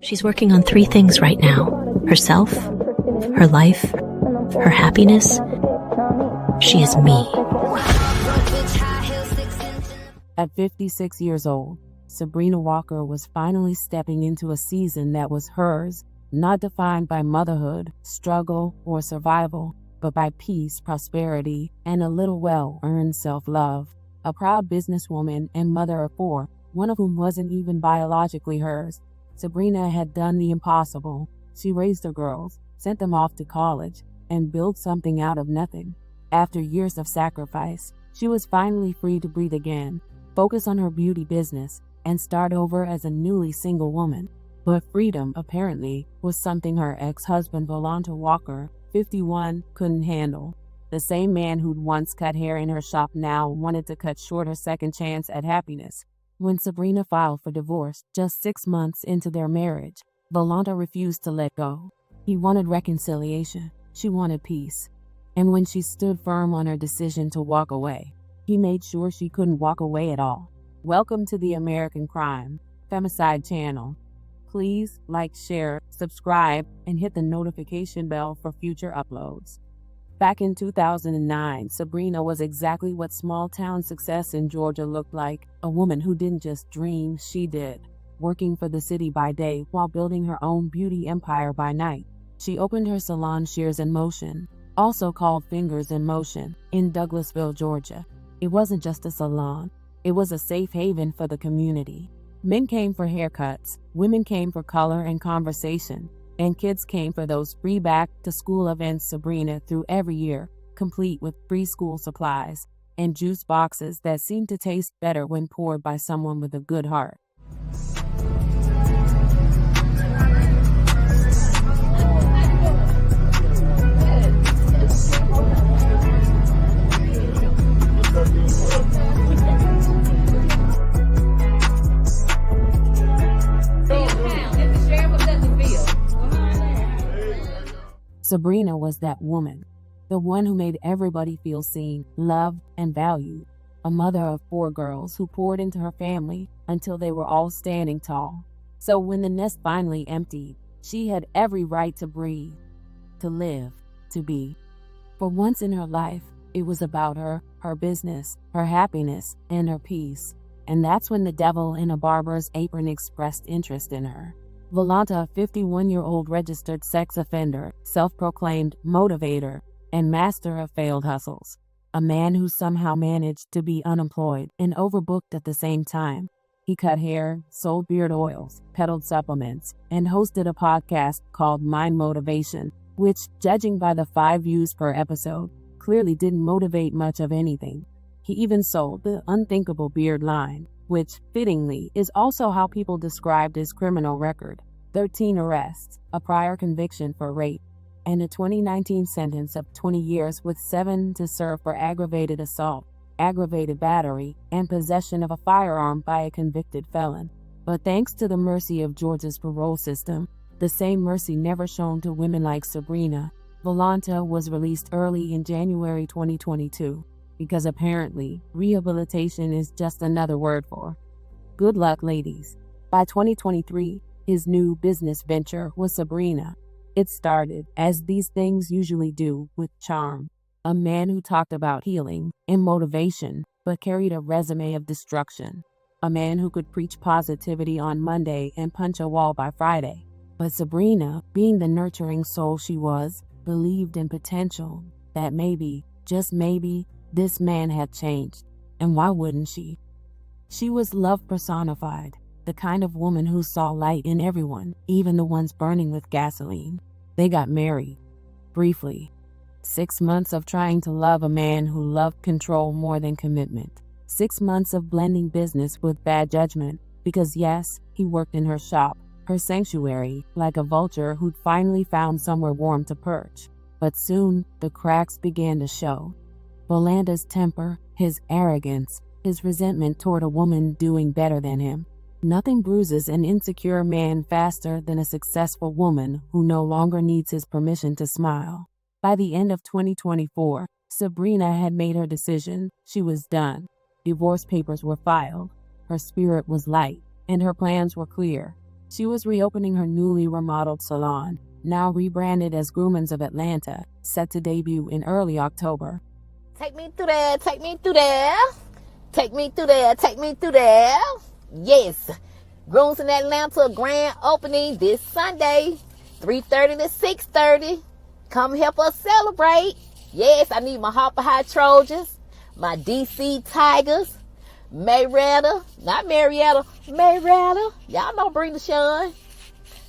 She's working on 3 things right now: herself, her life, her happiness. She is me. At 56 years old, Sabrina Walker was finally stepping into a season that was hers, not defined by motherhood, struggle, or survival, but by peace, prosperity, and a little well-earned self-love. A proud businesswoman and mother of 4, one of whom wasn't even biologically hers, Sabrina had done the impossible. She raised her girls, sent them off to college, and built something out of nothing. After years of sacrifice, she was finally free to breathe again, focus on her beauty business, and start over as a newly single woman. But freedom, apparently, was something her ex-husband Volanta Walker, 51, couldn't handle. The same man who'd once cut hair in her shop now wanted to cut short her second chance at happiness. When Sabrina filed for divorce just 6 months into their marriage, Volanta refused to let go. He wanted reconciliation. She wanted peace. And when she stood firm on her decision to walk away, he made sure she couldn't walk away at all. Welcome to the American Crime Femicide channel. Please like, share, subscribe, and hit the notification bell for future uploads. Back in 2009, Sabrina was exactly what small-town success in Georgia looked like, a woman who didn't just dream, she did, working for the city by day while building her own beauty empire by night. She opened her salon Shears N Motion, also called Fingers in Motion, in Douglasville, Georgia. It wasn't just a salon, it was a safe haven for the community. Men came for haircuts, women came for color and conversation, and kids came for those free back-to-school events Sabrina threw every year, complete with free school supplies and juice boxes that seemed to taste better when poured by someone with a good heart. Sabrina was that woman, the one who made everybody feel seen, loved, and valued. A mother of 4 girls who poured into her family until they were all standing tall. So when the nest finally emptied, she had every right to breathe, to live, to be. For once in her life, it was about her, her business, her happiness, and her peace. And that's when the devil in a barber's apron expressed interest in her. Volanta, a 51-year-old registered sex offender, self-proclaimed motivator, and master of failed hustles. A man who somehow managed to be unemployed and overbooked at the same time. He cut hair, sold beard oils, peddled supplements, and hosted a podcast called Mind Motivation, which, judging by the 5 views per episode, clearly didn't motivate much of anything. He even sold the unthinkable beard line, which, fittingly, is also how people described his criminal record: 13 arrests, a prior conviction for rape, and a 2019 sentence of 20 years with 7 to serve for aggravated assault, aggravated battery, and possession of a firearm by a convicted felon. But thanks to the mercy of Georgia's parole system, the same mercy never shown to women like Sabrina, Volanta was released early in January 2022. Because apparently, rehabilitation is just another word for good luck, ladies. By 2023, his new business venture was Sabrina. It started, as these things usually do, with charm. A man who talked about healing and motivation, but carried a resume of destruction. A man who could preach positivity on Monday and punch a wall by Friday. But Sabrina, being the nurturing soul she was, believed in potential, that maybe, just maybe, this man had changed, and why wouldn't she? She was love personified, the kind of woman who saw light in everyone, even the ones burning with gasoline. They got married, briefly. 6 months of trying to love a man who loved control more than commitment. 6 months of blending business with bad judgment, because yes, he worked in her shop, her sanctuary, like a vulture who'd finally found somewhere warm to perch. But soon, the cracks began to show. Volanta's temper, his arrogance, his resentment toward a woman doing better than him. Nothing bruises an insecure man faster than a successful woman who no longer needs his permission to smile. By the end of 2024, Sabrina had made her decision. She was done. Divorce papers were filed. Her spirit was light, and her plans were clear. She was reopening her newly remodeled salon, now rebranded as Groomens of Atlanta, set to debut in early October. Take me through there, take me through there. Take me through there, take me through there. Yes, Groomens in Atlanta grand opening this Sunday, 3:30 to 6:30. Come help us celebrate. Yes, I need my Hopper High Trojans, my DC Tigers, Mayweather, not Marietta, Mayweather. Y'all know bring the Sean.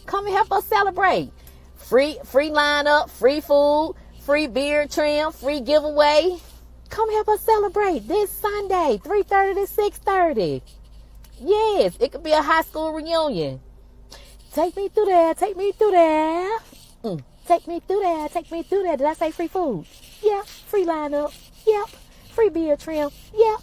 Come and help us celebrate. Free lineup, free food, free beard trim, free giveaway. Come help us celebrate this Sunday, 3:30 to 6:30. Yes, it could be a high school reunion. Take me through there, take me through there. Take me through there, take me through there. Did I say free food? Yep. Free lineup. Yep. Free beard trim. Yep.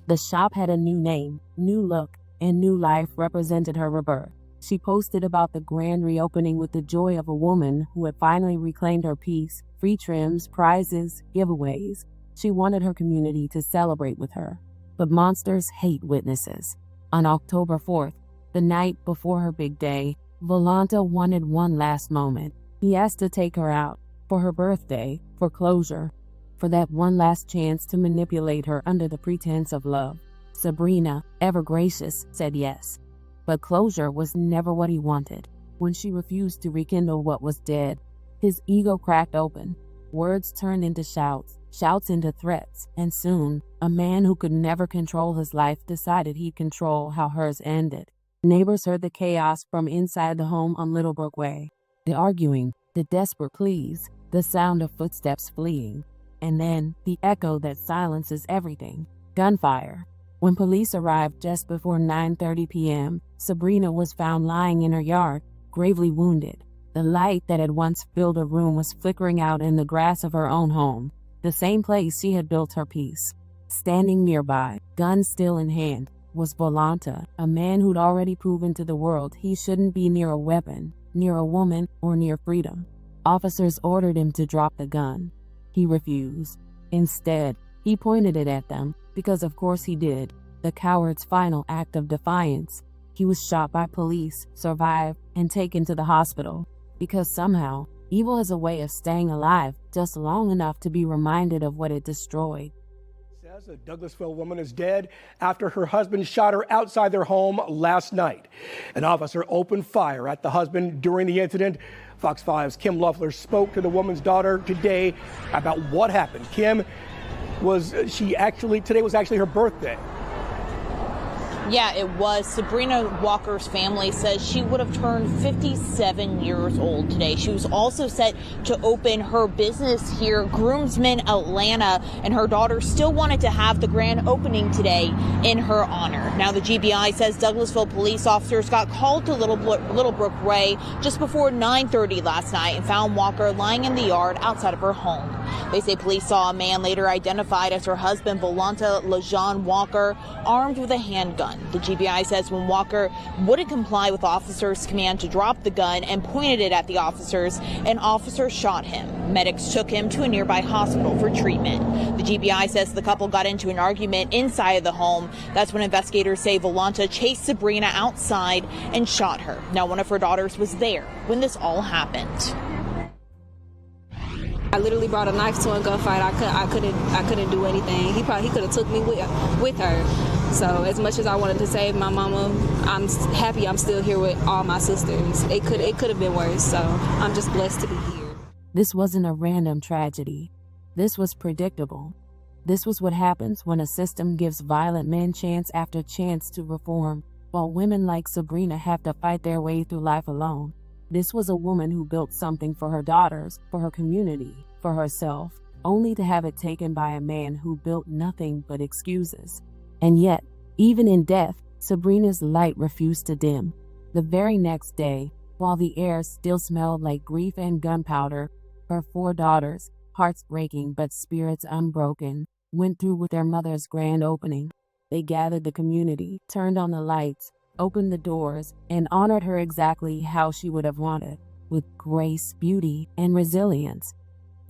The shop had a new name, new look, and new life represented her rebirth. She posted about the grand reopening with the joy of a woman who had finally reclaimed her peace, free trims, prizes, giveaways. She wanted her community to celebrate with her. But monsters hate witnesses. On October 4th, the night before her big day, Volanta wanted one last moment. He asked to take her out for her birthday, for closure, for that one last chance to manipulate her under the pretense of love. Sabrina, ever gracious, said yes. But closure was never what he wanted. When she refused to rekindle what was dead, his ego cracked open. Words turned into shouts, shouts into threats, and soon, a man who could never control his life decided he'd control how hers ended. Neighbors heard the chaos from inside the home on Littlebrook Way. The arguing, the desperate pleas, the sound of footsteps fleeing, and then the echo that silences everything, gunfire. When police arrived just before 9:30 p.m., Sabrina was found lying in her yard, gravely wounded. The light that had once filled her room was flickering out in the grass of her own home, the same place she had built her peace. Standing nearby, gun still in hand, was Volanta, a man who'd already proven to the world he shouldn't be near a weapon, near a woman, or near freedom. Officers ordered him to drop the gun. He refused. Instead, he pointed it at them, because of course he did, the coward's final act of defiance. He was shot by police, survived, and taken to the hospital, because somehow, evil has a way of staying alive just long enough to be reminded of what it destroyed. A Douglasville woman is dead after her husband shot her outside their home last night. An officer opened fire at the husband during the incident. Fox 5's Kim Loeffler spoke to the woman's daughter today about what happened. Kim, today was actually her birthday. Yeah, it was. Sabrina Walker's family says she would have turned 57 years old today. She was also set to open her business here, Groomens of Atlanta, and her daughter still wanted to have the grand opening today in her honor. Now, the GBI says Douglasville police officers got called to Littlebrook Way just before 9:30 last night and found Walker lying in the yard outside of her home. They say police saw a man later identified as her husband, Volanta Lejuan Walker, armed with a handgun. The GBI says when Walker wouldn't comply with officers' command to drop the gun and pointed it at the officers, an officer shot him. Medics took him to a nearby hospital for treatment. The GBI says the couple got into an argument inside of the home. That's when investigators say Volanta chased Sabrina outside and shot her. Now, one of her daughters was there when this all happened. I literally brought a knife to a gunfight. I couldn't do anything. He could have took me with her. So as much as I wanted to save my mama, I'm happy I'm still here with all my sisters. It could have been worse. So I'm just blessed to be here. This wasn't a random tragedy. This was predictable. This was what happens when a system gives violent men chance after chance to reform, while women like Sabrina have to fight their way through life alone. This was a woman who built something for her daughters, for her community, for herself, only to have it taken by a man who built nothing but excuses. And yet, even in death, Sabrina's light refused to dim. The very next day, while the air still smelled like grief and gunpowder, her 4 daughters, hearts breaking but spirits unbroken, went through with their mother's grand opening. They gathered the community, turned on the lights, opened the doors, and honored her exactly how she would have wanted, with grace, beauty, and resilience.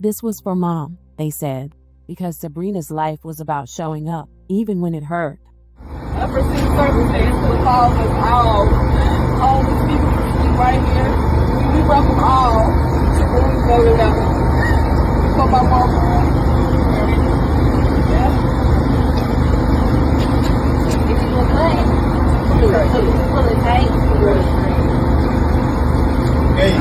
This was for Mom, they said, because Sabrina's life was about showing up, even when it hurt. All unforeseen circumstance could have caused us all these people to sleep right here. We welcome all to Groomsville, Atlanta. For my mama. Yeah. Did you look good? Pull it tight. Hey.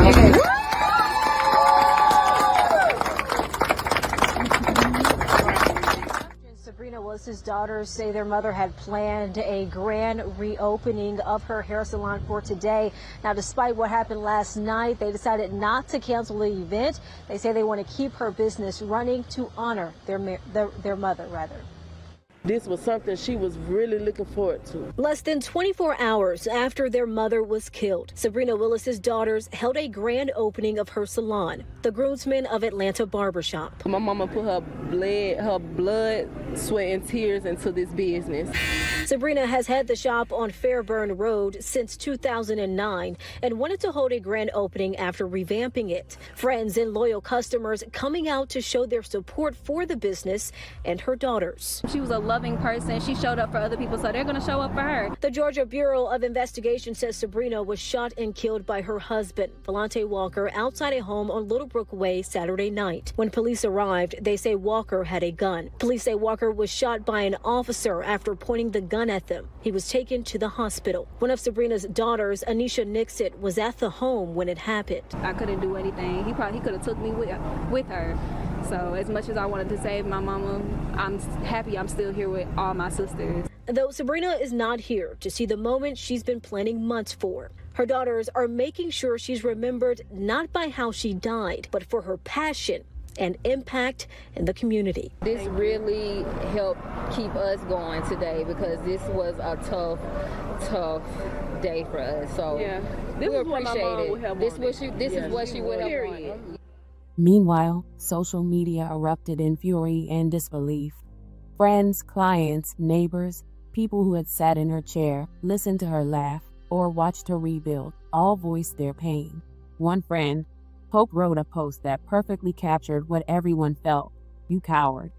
Sabrina Willis's daughters say their mother had planned a grand reopening of her hair salon for today. Now, despite what happened last night, they decided not to cancel the event. They say they want to keep her business running to honor their mother, rather. This was something she was really looking forward to. Less than 24 hours after their mother was killed, Sabrina Willis's daughters held a grand opening of her salon, the Groomsmen of Atlanta barbershop. My mama put her blood, sweat, and tears into this business. Sabrina has had the shop on Fairburn Road since 2009 and wanted to hold a grand opening after revamping it. Friends and loyal customers coming out to show their support for the business and her daughters. She was a loving person. She showed up for other people, so they're going to show up for her. The Georgia Bureau of Investigation says Sabrina was shot and killed by her husband, Volanta Walker, outside a home on Littlebrook Way Saturday night. When police arrived, they say Walker had a gun. Police say Walker was shot by an officer after pointing the gun at them. He was taken to the hospital. One of Sabrina's daughters, Anisha Nixit, was at the home when it happened. I couldn't do anything. He could have took me with her. So as much as I wanted to save my mama, I'm happy I'm still here with all my sisters. Though Sabrina is not here to see the moment she's been planning months for. Her daughters are making sure she's remembered not by how she died, but for her passion and impact in the community. This really helped keep us going today because this was a tough day for us. So Yeah, we appreciate it. This is what she would have Period. wanted. Meanwhile, social media erupted in fury and disbelief. Friends, clients, neighbors, people who had sat in her chair, listened to her laugh, or watched her rebuild, all voiced their pain. One friend, Pope, wrote a post that perfectly captured what everyone felt. "You coward.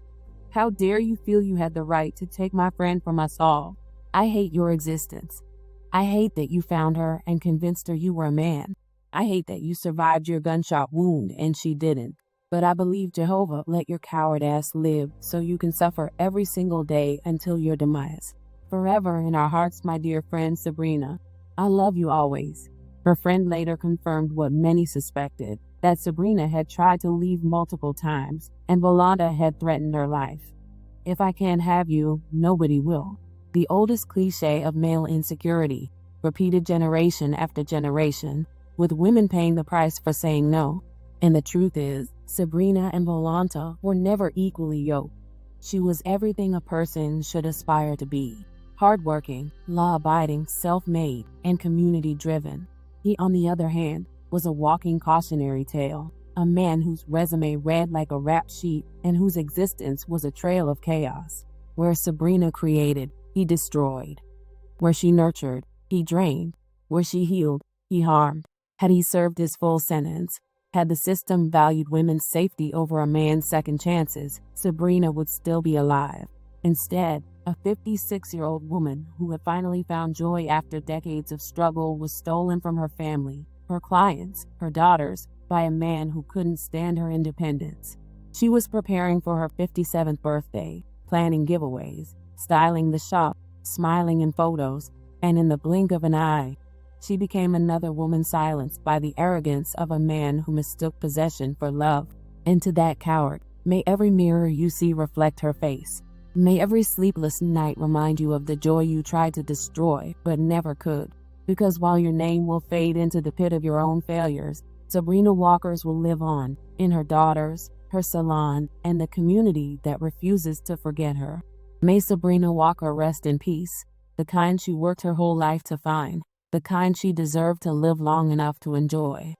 How dare you feel you had the right to take my friend from us all? I hate your existence. I hate that you found her and convinced her you were a man. I hate that you survived your gunshot wound and she didn't. But I believe Jehovah let your coward ass live so you can suffer every single day until your demise. Forever in our hearts, my dear friend Sabrina. I love you always." Her friend later confirmed what many suspected, that Sabrina had tried to leave multiple times and Volanta had threatened her life. "If I can't have you, nobody will." The oldest cliche of male insecurity, repeated generation after generation, with women paying the price for saying no. And the truth is, Sabrina and Volanta were never equally yoked. She was everything a person should aspire to be. Hardworking, law-abiding, self-made, and community-driven. He, on the other hand, was a walking cautionary tale, a man whose resume read like a rap sheet and whose existence was a trail of chaos. Where Sabrina created, he destroyed. Where she nurtured, he drained. Where she healed, he harmed. Had he served his full sentence, had the system valued women's safety over a man's second chances, Sabrina would still be alive. Instead, a 56-year-old woman who had finally found joy after decades of struggle was stolen from her family, her clients, her daughters, by a man who couldn't stand her independence. She was preparing for her 57th birthday, planning giveaways, styling the shop, smiling in photos, and in the blink of an eye, she became another woman silenced by the arrogance of a man who mistook possession for love. And to that coward, may every mirror you see reflect her face. May every sleepless night remind you of the joy you tried to destroy but never could. Because while your name will fade into the pit of your own failures, Sabrina Walker's will live on in her daughters, her salon, and the community that refuses to forget her. May Sabrina Walker rest in peace, the kind she worked her whole life to find, the kind she deserved to live long enough to enjoy.